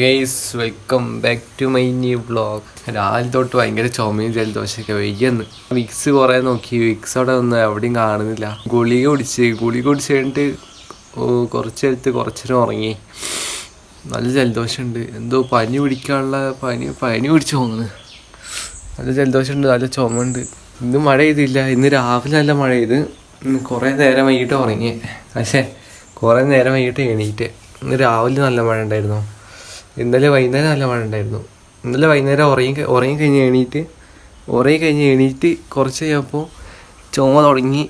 Guys welcome back to my new vlog. രാവിലെ തൊട്ട് ഭയങ്കര ചുമയും ജലദോഷമൊക്കെ വയ്യെന്ന്. വിക്സ് കുറേ നോക്കി, വിക്സ് അവിടെ ഒന്നും എവിടെയും കാണുന്നില്ല. ഗുളിക കുടിച്ച് കഴിഞ്ഞിട്ട് കുറച്ചെടുത്ത് കുറച്ചേരം ഉറങ്ങി. നല്ല ജലദോഷമുണ്ട്, എന്തോ പനി പിടിക്കാനുള്ള പനി പിടിച്ച് പോകുന്നു. നല്ല ജലദോഷമുണ്ട്, നല്ല ചുമയുണ്ട്. ഇന്ന് മഴ പെയ്തില്ല, ഇന്ന് രാവിലെ നല്ല മഴ പെയ്ത്. കുറേ നേരം വൈകിട്ട് ഉറങ്ങി, പക്ഷേ കുറേ നേരം വൈകിട്ട് എണീറ്റ്. ഇന്ന് രാവിലെ നല്ല മഴ ഉണ്ടായിരുന്നു, ഇന്നലെ വൈകുന്നേരം നല്ല മഴ ഉണ്ടായിരുന്നു. ഇന്നലെ വൈകുന്നേരം ഉറങ്ങിക്കഴിഞ്ഞ് എണീറ്റ് കുറച്ച് കഴിഞ്ഞപ്പോൾ ചുമ തുടങ്ങി,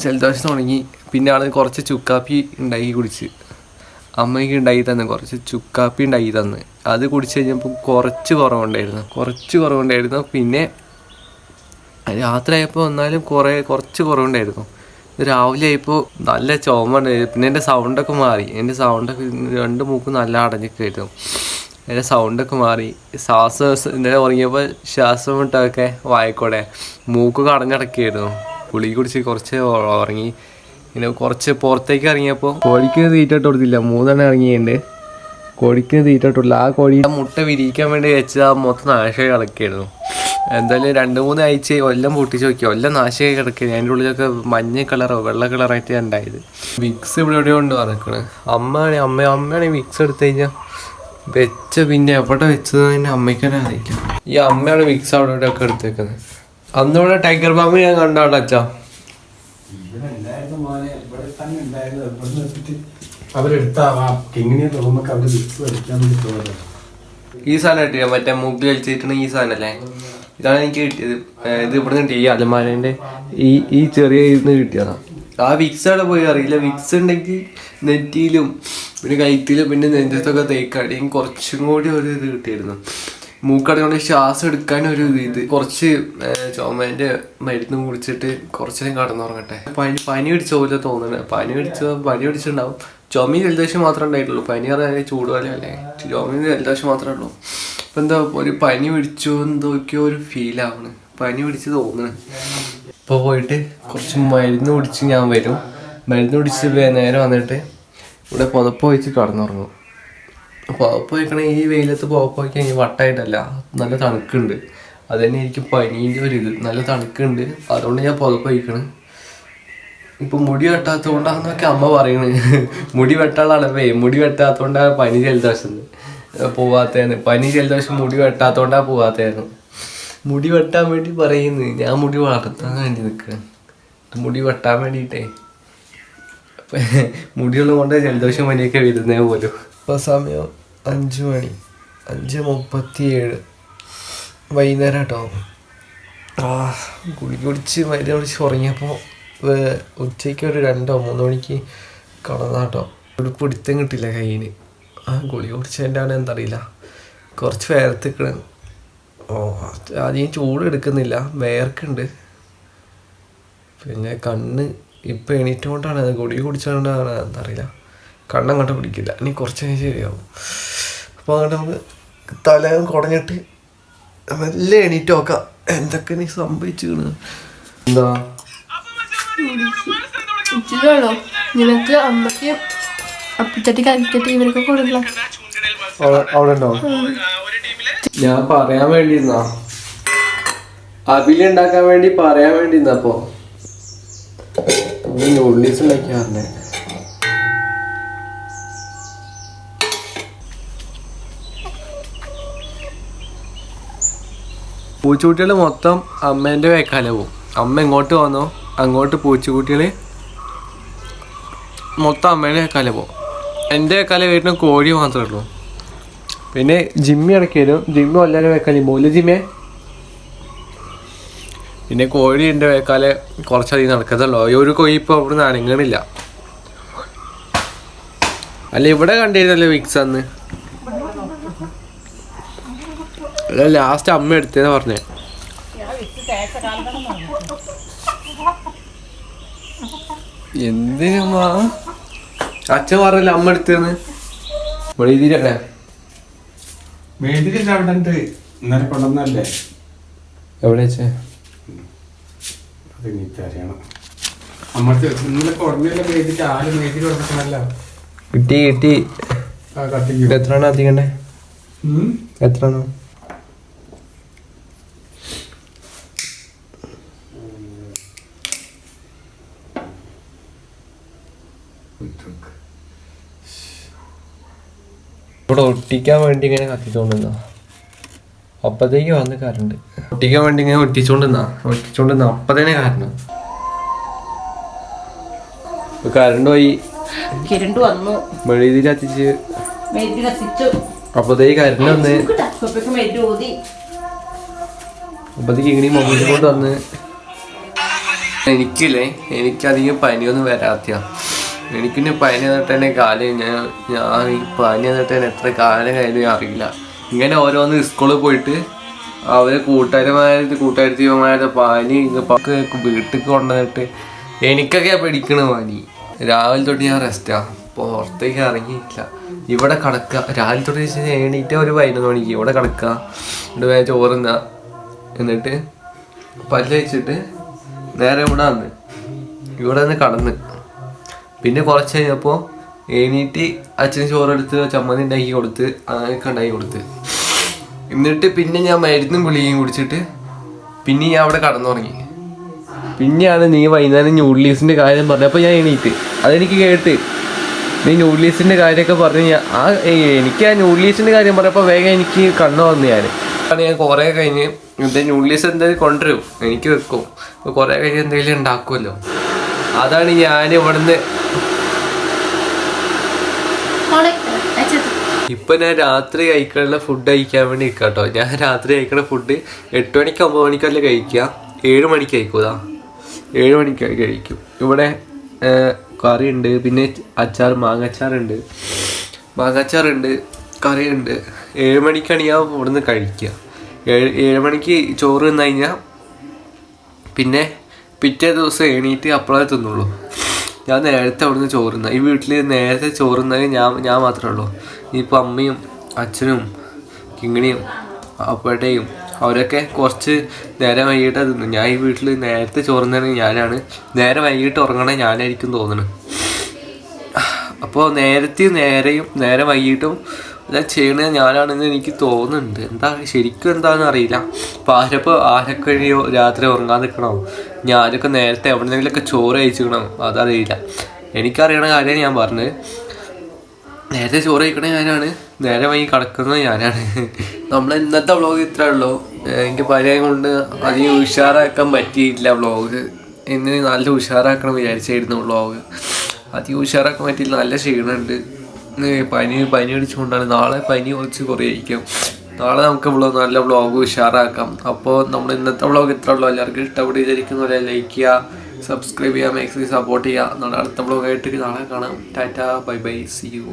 ജലദോഷം തുടങ്ങി. പിന്നെ ആൾ കുറച്ച് ചുക്കാപ്പി ഉണ്ടാക്കി കുടിച്ച്, അമ്മയ്ക്ക് ഉണ്ടാക്കി തന്നു. കുറച്ച് ചുക്കാപ്പി ഉണ്ടാക്കി തന്ന്, അത് കുടിച്ച് കഴിഞ്ഞപ്പോൾ കുറച്ച് കുറവുണ്ടായിരുന്നു. പിന്നെ രാത്രിയായപ്പോൾ എന്നാലും കുറച്ച് കുറവുണ്ടായിരുന്നു. രാവിലെ ആയപ്പോൾ നല്ല ചുമ ഉണ്ടായിരുന്നു. പിന്നെ എൻ്റെ സൗണ്ടൊക്കെ മാറി, രണ്ട് മൂക്കും നല്ല അടഞ്ഞൊക്കെയായിരുന്നു. എൻ്റെ സൗണ്ടൊക്കെ മാറി. ഇന്നലെ ഉറങ്ങിയപ്പോൾ ശ്വാസം വിട്ടൊക്കെ വായക്കോടെ മൂക്കൊക്കെ അടഞ്ഞടക്കുകയായിരുന്നു. ഗുളിക കുടിച്ച് കുറച്ച് ഉറങ്ങി. പിന്നെ കുറച്ച് പുറത്തേക്ക് ഇറങ്ങിയപ്പോൾ കോഴിക്ക് തീറ്റ ഇട്ട് കൊടുത്തില്ല, 3 എണ്ണം ഇറങ്ങിയിട്ടുണ്ട്. കോഴിക്ക് തീറ്റ ഇട്ടില്ല. ആ കോഴി മുട്ട വിരിയിക്കാൻ വേണ്ടി വെച്ചാൽ മൊത്തം നാശമായി കിടക്കുകയായിരുന്നു. എന്തായാലും 2-3 ആഴ്ച എല്ലാം പൊട്ടിച്ച് നോക്കി, എല്ലാം നാശമായി കിടക്കുകയാണ്. അതിൻ്റെ ഉള്ളിലൊക്കെ മഞ്ഞ കളറോ വെള്ള കളറായിട്ട് ഉണ്ടായത്. വിക്സ് ഇവിടെ കൊണ്ട് വന്നിക്കണ്. അമ്മയാണ് വിക്സ് എടുത്തു കഴിഞ്ഞാൽ പിന്നെ എവിടെ വെച്ചത് തന്നെ അമ്മയ്ക്ക് തന്നെ അറിയില്ല. ഈ അമ്മയാണ് വിക്സ് അവിടെ ഒക്കെ എടുത്തേക്കുന്നത്. അന്നിവിടെ ടൈഗർ ബാം ഞാൻ കണ്ടാണ് അച്ഛാ. ഈ സാധനം കിട്ടിയ മറ്റേ മൂക്കിൽ വലിച്ചിട്ടുള്ള ഈ സാധനല്ലേ, ഇതാണ് എനിക്ക് കിട്ടിയത്. ഇത് ഇവിടെ നിന്ന് ഈ അലമാരേൻ്റെ ഈ ചെറിയ ഇരുന്ന് കിട്ടിയതാണ്. ആ വിക്സ് അവിടെ പോയി അറിയില്ല. വിക്സ് ഉണ്ടെങ്കിൽ നെറ്റിയിലും പിന്നെ കൈത്തിലും പിന്നെ നെഞ്ചത്തൊക്കെ തേക്കാടിയും കുറച്ചും കൂടി ഒരു ഇത് കിട്ടിയിരുന്നു. മൂക്കടക്കൊണ്ട് ശ്വാസം എടുക്കാൻ ഒരു ഇത് കുറച്ച് ചുമേൻ്റെ മരുന്ന് കുടിച്ചിട്ട് കുറച്ചേരം കടന്നുറങ്ങട്ടെ. പനി പിടിച്ച പോലെ തോന്നുന്നുണ്ട്. പനി പിടിച്ചിട്ടുണ്ടാവും. ചുമയും ജലദോഷം മാത്രമേ ഉണ്ടായിട്ടുള്ളൂ. പനി പറഞ്ഞാൽ ചൂടുപോലെയല്ലേ, ചുമയും ജലദോഷം മാത്രമേ ഉള്ളൂ. ഇപ്പം എന്താ ഒരു പനി പിടിച്ചു എന്തൊക്കെയോ ഒരു ഫീലാണ്, പനി പിടിച്ച് തോന്നുന്നു. ഇപ്പോൾ പോയിട്ട് കുറച്ച് മരുന്ന് കുടിച്ച് ഞാൻ വരും. മരുന്ന് കുടിച്ച് നേരെ വന്നിട്ട് ഇവിടെ പുതപ്പ് വെച്ച് കടന്നുറങ്ങും. പുതപ്പ് വയ്ക്കണ ഈ വെയിലത്ത് പുതപ്പ് വയ്ക്കാൻ ഈ വട്ടായിട്ടല്ല, നല്ല തണുക്കുണ്ട്. അത് തന്നെ എനിക്ക് പനീൻ്റെ ഒരു ഇത്, നല്ല തണുക്കുണ്ട്. അതുകൊണ്ട് ഞാൻ പുതപ്പ് വയ്ക്കണം. ഇപ്പം മുടി വെട്ടാത്തത് കൊണ്ടാണെന്നൊക്കെ അമ്മ പറയണ്. മുടി വെട്ടാനുള്ള അളവേ, മുടി വെട്ടാത്തതുകൊണ്ടാണ് പനി ജലദോഷം പോവാത്തതാണ്. പനി ജലദോഷം മുടി വെട്ടാത്തതുകൊണ്ടാണ് പോവാത്തതായിരുന്നു. മുടി വെട്ടാൻ വേണ്ടി പറയുന്നത്, ഞാൻ മുടി വളർത്താൻ വേണ്ടി നിൽക്കുക. മുടി വെട്ടാൻ വേണ്ടിയിട്ടേ മുടിയുള്ളത് കൊണ്ട് ജലദോഷം പനിയൊക്കെ വരുന്നേ പോലും. ഇപ്പോൾ സമയം 5 മണി, 5:37 വൈകുന്നേരം കേട്ടോ. ഗുളിക കുടിച്ച് മരുന്ന് കുടിച്ച് ഉറങ്ങിയപ്പോൾ ഉച്ചയ്ക്ക് ഒരു 2-3 മണിക്ക് കടന്നാട്ടോ. ഒരു പിടുത്തം കിട്ടില്ല കയ്യിന്. ഗുളിക കുടിച്ചതിൻ്റെ ആണ് എന്തറിയില്ല, കുറച്ച് വേർത്തിക്കണം. ആദ്യം ചൂട് എടുക്കുന്നില്ല, വേർക്കുണ്ട്. പിന്നെ കണ്ണ് ഇപ്പം എണീറ്റുകൊണ്ടാണ്, ഗുളിക കുടിച്ചുകൊണ്ടാണ് എന്തറിയില്ല, കണ്ണങ്ങോട്ട് പിടിക്കില്ല. ഇനി കുറച്ച് കഴിഞ്ഞ് ശരിയാവും. അപ്പോൾ അങ്ങോട്ട് നമുക്ക് തല കുടഞ്ഞിട്ട് നല്ല എണീറ്റ് നോക്കാം എന്തൊക്കെ നീ സംഭവിച്ചിരുന്നു. എന്താ നിനക്ക് അമ്മക്ക് അപ്പിച്ചട്ടി കളിക്കട്ടെ ഇവരൊക്കെ കൊടുക്കല അവിടെ ഉണ്ടോ? ഞാൻ പറയാൻ വേണ്ടിയിരുന്നാ, അവിലുണ്ടാക്കാൻ വേണ്ടി പറയാൻ വേണ്ടിയിരുന്നപ്പോ നൂഡിൽസ് ഉണ്ടാക്കിയാറില്ലേ. പൂച്ചക്കുട്ടികൾ മൊത്തം അമ്മേൻ്റെ വേക്കാല പോവും. അമ്മ എങ്ങോട്ട് വന്നോ അങ്ങോട്ട് പൂച്ചക്കുട്ടികൾ മൊത്തം അമ്മേൻ്റെ വേക്കാല പോവും. എൻ്റെ വേക്കാല വരുന്ന കോഴി മാത്രമേ ഉള്ളൂ. പിന്നെ ജിമ്മി ഇടയ്ക്ക് വരും. ജിമ്മി എല്ലാവരും വേക്കാലി പോകില്ല ജിമ്മേ. പിന്നെ കോഴി എൻ്റെ വേക്കാലെ കുറച്ചധികം നടക്കത്തുള്ളൂ. ഒരു കോഴി ഇപ്പോൾ അവിടെ നിന്ന് അനങ്ങണില്ല. അല്ല ഇവിടെ കണ്ടിരുന്നല്ലോ വിക്സ് അന്ന്. അല്ല ലാസ്റ്റ് അമ്മ എടുത്തേന്ന് പറഞ്ഞേ. എന്തിനമ്മ അച്ഛൻ പറഞ്ഞില്ല അമ്മ എടുത്തേന്ന്. വെളിയിലേ എവിടെ വെച്ചേ കിട്ടി. എത്ര എണ്ണം അധികണ്ടേ? എത്ര ഇവിടെ ഒട്ടിക്കാൻ വേണ്ടി ഇങ്ങനെ കത്തിച്ചോണ്ടിരുന്ന അപ്പത്തേക്ക് വന്ന് കറണ്ട് ഒട്ടിക്കാൻ വേണ്ടി ഇങ്ങനെ ഒട്ടിച്ചോണ്ടിരുന്ന അപ്പതന്നെ കാരണം കറണ്ട് പോയി വന്നു മെഴുകുതിരി കത്തിച്ച് അപ്പത്തേക്ക് കറണ്ട് വന്ന് അപ്പത്തേക്ക് ഇങ്ങനെ മൊബൈൽ കൊണ്ട് വന്ന് എനിക്കധികം പനിയൊന്നും വരാത്ത എനിക്കിന്നെ പനി വന്നിട്ട് തന്നെ കാലം ഞാൻ ഈ പനി വന്നിട്ട് തന്നെ എത്ര കാലം കഴിഞ്ഞു അറിയില്ല. ഇങ്ങനെ ഓരോന്ന് സ്കൂളിൽ പോയിട്ട് അവരെ കൂട്ടുകാരത്തിമാരുടെ പനി വീട്ടിൽ കൊണ്ടുവന്നിട്ട് എനിക്കൊക്കെ പിടിക്കണ പനി. രാവിലെ തൊട്ട് ഞാൻ റെസ്റ്റാ, പുറത്തേക്ക് ഇറങ്ങിയില്ല. ഇവിടെ കിടക്കുക, രാവിലെ തൊട്ട് എണീറ്റ ഒരു 11 മണിക്ക് ഇവിടെ കിടക്കുക, ഇവിടെ വേഗം ചോറുന്ന, എന്നിട്ട് പല്ല് വെച്ചിട്ട് നേരെ ഇവിടെ നിന്ന് കടന്ന് പിന്നെ കുറച്ച് കഴിഞ്ഞപ്പോൾ എണീറ്റ് അച്ഛൻ ചോറെടുത്ത് ചമ്മന്തി ഉണ്ടാക്കി കൊടുത്ത് അങ്ങനെയൊക്കെ ഉണ്ടാക്കി കൊടുത്ത്, എന്നിട്ട് പിന്നെ ഞാൻ മരുന്നും ഗുളികയും കുടിച്ചിട്ട് പിന്നെ ഞാൻ അവിടെ കടന്നുറങ്ങി. പിന്നെയാണ് നീ വൈകുന്നേരം ന്യൂഡിൽസിൻ്റെ കാര്യം പറഞ്ഞത്. അപ്പോൾ ഞാൻ എണീറ്റ് അതെനിക്ക് കേട്ട് നീ ന്യൂഡിൽസിൻ്റെ കാര്യമൊക്കെ പറഞ്ഞ് എനിക്ക് ആ ന്യൂഡിൽസിൻ്റെ കാര്യം പറഞ്ഞപ്പോൾ വേഗം എനിക്ക് കണ്ണു വന്നു. ഞാൻ കുറേ കഴിഞ്ഞ് ന്യൂഡിൽസ് എന്തായാലും കൊണ്ടുവരും, എനിക്ക് വെക്കും. അപ്പോൾ കുറേ കഴിഞ്ഞ് എന്തെങ്കിലും ഉണ്ടാക്കുമല്ലോ, അതാണ് ഞാൻ ഇവിടുന്ന് ഇപ്പം ഞാൻ രാത്രി കഴിക്കാനുള്ള ഫുഡ് കഴിക്കാൻ വേണ്ടി നിൽക്കാം കേട്ടോ. ഞാൻ രാത്രി കഴിക്കുന്ന ഫുഡ് 8 മണിക്ക് 9 മണിക്കല്ലേ കഴിക്കുക, 7 മണിക്ക് കഴിക്കൂതാ, 7 മണിക്കായി കഴിക്കും. ഇവിടെ കറിയുണ്ട്, പിന്നെ മാങ്ങാച്ചാറുണ്ട്, കറിയുണ്ട്. 7 മണിക്കാണ് ഞാൻ ഇവിടുന്ന് കഴിക്കുക. 7 മണിക്ക് ചോറ് തിന്നു കഴിഞ്ഞാൽ പിന്നെ പിറ്റേ ദിവസം എണീറ്റ് അപ്പോഴേ തിന്നുള്ളൂ. ഞാൻ നേരത്തെ അവിടുന്ന് ചോറുന്ന, ഈ വീട്ടിൽ നേരത്തെ ചോറുന്നത് ഞാൻ മാത്രമേ ഉള്ളൂ. ഇപ്പോൾ അമ്മയും അച്ഛനും കിങ്ങിണിയും അപ്പേട്ടയും അവരൊക്കെ കുറച്ച് നേരം വൈകിട്ടാണ് തിന്നു. ഞാൻ ഈ വീട്ടിൽ നേരത്തെ ചോറുന്നത് ഞാനാണ്, നേരെ വൈകിട്ട് ഉറങ്ങണേ ഞാനായിരിക്കും തോന്നുന്നു. അപ്പോൾ നേരെ വൈകിട്ടും ഞാൻ ചെയ്യണത് ഞാനാണെന്ന് എനിക്ക് തോന്നുന്നുണ്ട്. ശരിക്കും എന്താണെന്ന് അറിയില്ല. അപ്പോൾ ആരൊക്കെ രാത്രി ഉറങ്ങാൻ നിൽക്കണോ, ഞാനൊക്കെ നേരത്തെ എവിടെന്നെങ്കിലൊക്കെ ചോറ് കഴിച്ചിക്കണോ അതറിയില്ല. എനിക്കറിയണ കാര്യം ഞാൻ പറഞ്ഞത്, നേരത്തെ ചോറ് കഴിക്കണ ഞാനാണ്, നേരെ വൈകി കിടക്കുന്നത് ഞാനാണ്. നമ്മൾ ഇന്നത്തെ വ്ളോഗ് ഇത്രേ ഉള്ളൂ. എനിക്ക് പനിയെ കൊണ്ട് അധികം ഉഷാറാക്കാൻ പറ്റിയില്ല വ്ളോഗ്. ഇന്ന് നല്ല ഉഷാറാക്കണം വിചാരിച്ചായിരുന്നു വ്ളോഗ്, അധികം ഉഷാറാക്കാൻ പറ്റിയില്ല. നല്ല ക്ഷീണമുണ്ട്, പനി അടിച്ചുകൊണ്ടാണ്. നാളെ പനി കുറേയിരിക്കും. നാളെ നമുക്ക് നല്ല വ്ളോഗ് ഉഷാറാക്കാം. അപ്പോൾ നമ്മൾ ഇന്നത്തെ വ്ളോഗ് ഇത്ര ഉള്ളൂ. എല്ലാവർക്കും ഇഷ്ടപ്പെട്ട് വിചാരിക്കുന്നവരെ ലൈക്ക് ചെയ്യുക, സബ്സ്ക്രൈബ് ചെയ്യുക, മാക്സിമം സപ്പോർട്ട് ചെയ്യുക. നാളെ അടുത്ത വ്ളോഗായിട്ട് നാളെ കാണാം. Tata, bye bye, see U.